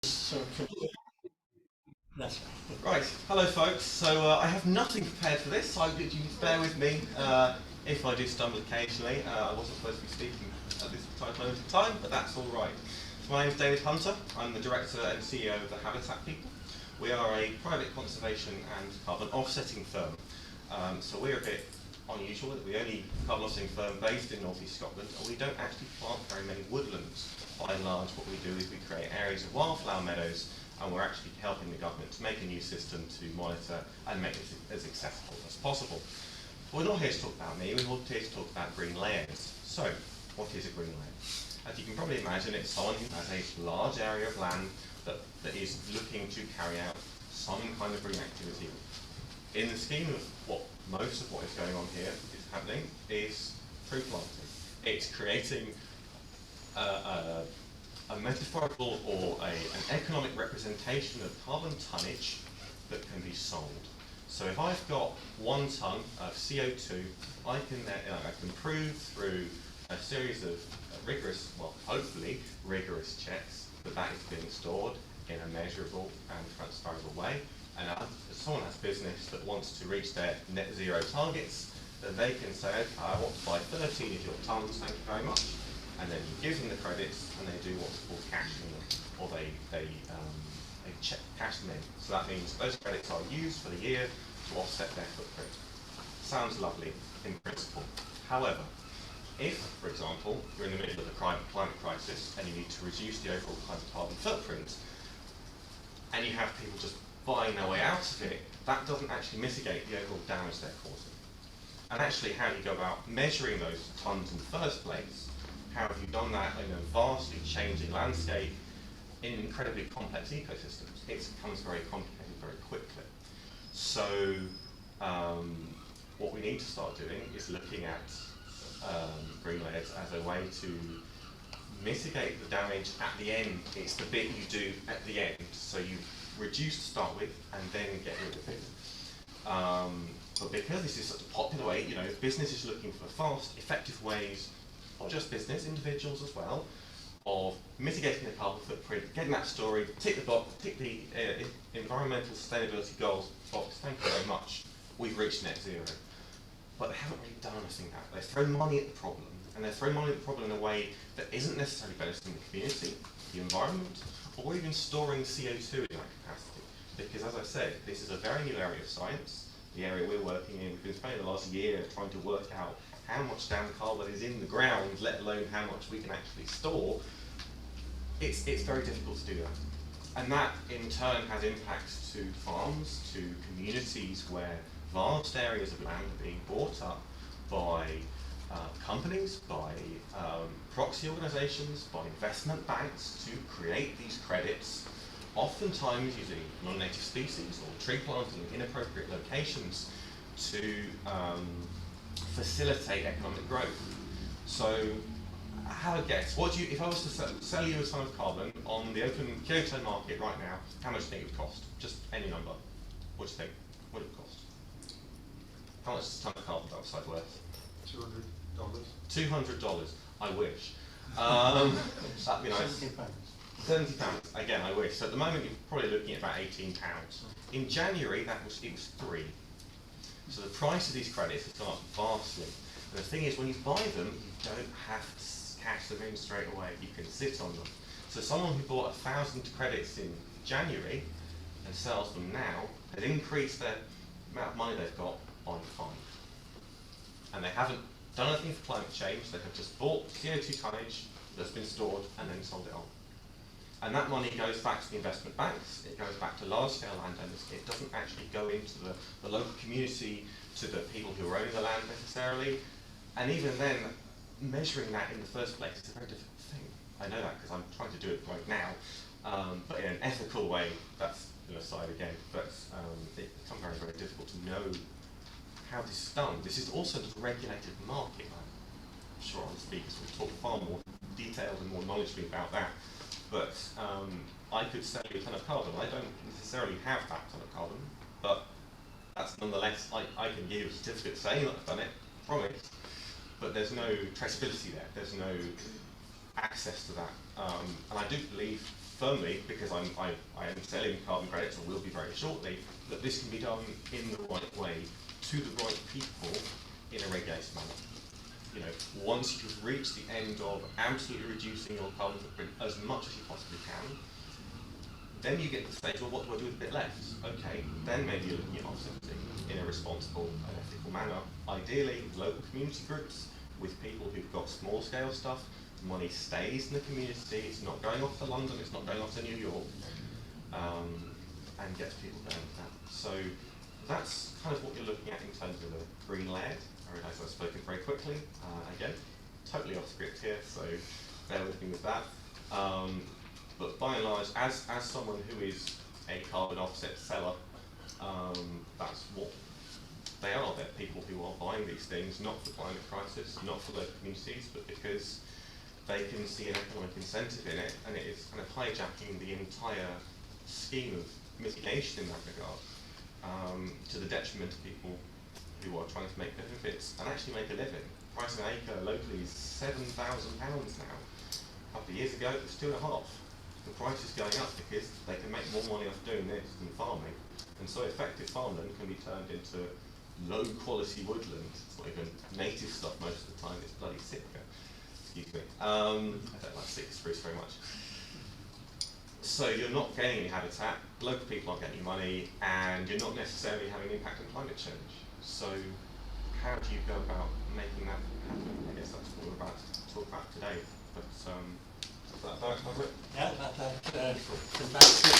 So, that's Right, hello folks. So I have nothing prepared for this, so you just bear with me if I do stumble occasionally. I wasn't supposed to be speaking at this moment in time, but that's all right. So my name is David Hunter. I'm the director and CEO of the Habitat People. We are a private conservation and carbon offsetting firm. So we're a bit unusual. We're the only carbon offsetting firm based in North East Scotland, and we don't actually plant very many woodlands. By and large, what we do is we create areas of wildflower meadows, and we're actually helping the government to make a new system to monitor and make it as accessible as possible. But we're not here to talk about me, we're here to talk about green layers. So, what is a green layer? As you can probably imagine, it's someone who has a large area of land that is looking to carry out some kind of green activity. In the scheme of most of what is going on here is happening is tree planting. It's creating a metaphorical or an economic representation of carbon tonnage that can be sold. So if I've got 1 tonne of CO2, I can prove through a series of rigorous, well, hopefully rigorous checks that that is being stored in a measurable and transferable way. And if someone has business that wants to reach their net zero targets, then they can say, okay, I want to buy 13 of your tonnes, thank you very much. And then you give them the credits, and they do what's called cashing them, or they cash them in. So that means those credits are used for the year to offset their footprint. Sounds lovely in principle. However, if, for example, you're in the middle of a climate crisis and you need to reduce the overall carbon footprint, and you have people just buying their way out of it, that doesn't actually mitigate the overall damage they're causing. And actually, how do you go about measuring those tonnes in the first place? How have you done that in a vastly changing landscape in incredibly complex ecosystems? It becomes very complicated very quickly. So what we need to start doing is looking at green layers as a way to mitigate the damage at the end. It's the bit you do at the end. So you reduce to start with and then get rid of it. But because this is such a popular way, business is looking for fast, effective ways, not just business, individuals as well, of mitigating the carbon footprint, getting that story, tick the environmental sustainability goals box, thank you very much, we've reached net zero. But they haven't really done anything about it. They've thrown money at the problem, and they're throwing money at the problem in a way that isn't necessarily benefiting the community, the environment, or even storing CO2 in that capacity. Because as I said, this is a very new area of science, the area we're working in. We've been spending the last year trying to work out how much damn carbon is in the ground, let alone how much we can actually store. It's very difficult to do that. And that in turn has impacts to farms, to communities where vast areas of land are being bought up by companies, by proxy organisations, by investment banks to create these credits, oftentimes using non-native species or tree planting in inappropriate locations to facilitate economic growth. So, have a guess. If I was to sell you a ton of carbon on the open Kyoto market right now, how much do you think it would cost? Just any number. What do you think? What would it cost? How much is a ton of carbon dioxide worth? $200. $200. I wish. That'd be nice. £70. Again, I wish. So at the moment, you're probably looking at about £18. In January, it was £3. So the price of these credits has gone up vastly. And the thing is, when you buy them, you don't have to cash them in straight away. You can sit on them. So someone who bought 1,000 credits in January and sells them now has increased their amount of money they've got by 5. And they haven't done anything for climate change. They have just bought CO2 tonnage that's been stored and then sold it on. And that money goes back to the investment banks, it goes back to large-scale landowners, it doesn't actually go into the local community, to the people who are owning the land necessarily. And even then, measuring that in the first place is a very difficult thing. I know that because I'm trying to do it right now, but in an ethical way, that's an aside again, but it becomes very, very difficult to know how this is done. This is also a regulated market. I'm sure other speakers will talk far more detailed and more knowledgeably about that. But I could sell you a ton of carbon. I don't necessarily have that ton of carbon, but that's nonetheless, I can give you a certificate saying that I've done it, promise. But there's no traceability there. There's no access to that. And I do believe firmly, because I am selling carbon credits, or will be very shortly, that this can be done in the right way, to the right people, in a regulated manner. You know, once you've reached the end of absolutely reducing your carbon footprint as much as you possibly can, then you get to the stage, well, what do I do with a bit left? Okay, then maybe you're looking at offsetting in a responsible and ethical manner, ideally with local community groups, with people who've got small scale stuff. Money stays in the community, it's not going off to London, it's not going off to New York, and gets people going with that. So that's kind of what you're looking at in terms of a green layered. I realise I've spoken very quickly, again, totally off script here, so bear with me with that. But by and large, as someone who is a carbon offset seller, that's what they are. They're people who are buying these things, not for climate crisis, not for local communities, but because they can see an economic incentive in it, and it is kind of hijacking the entire scheme of mitigation in that regard, to the detriment of people who are trying to make benefits and actually make a living. Price an acre locally is £7,000 now. A couple of years ago it was 2.5. The price is going up because they can make more money off doing this than farming. And so effective farmland can be turned into low quality woodland. It's not even native stuff most of the time, it's bloody Sitka. Excuse me. I don't like Sitka spruce very much. So you're not gaining any habitat, local people aren't getting any money, and you're not necessarily having an impact on climate change. So how do you go about making that happen? I guess that's what we're about to talk about today. But that cover it? Yeah, that fantastic.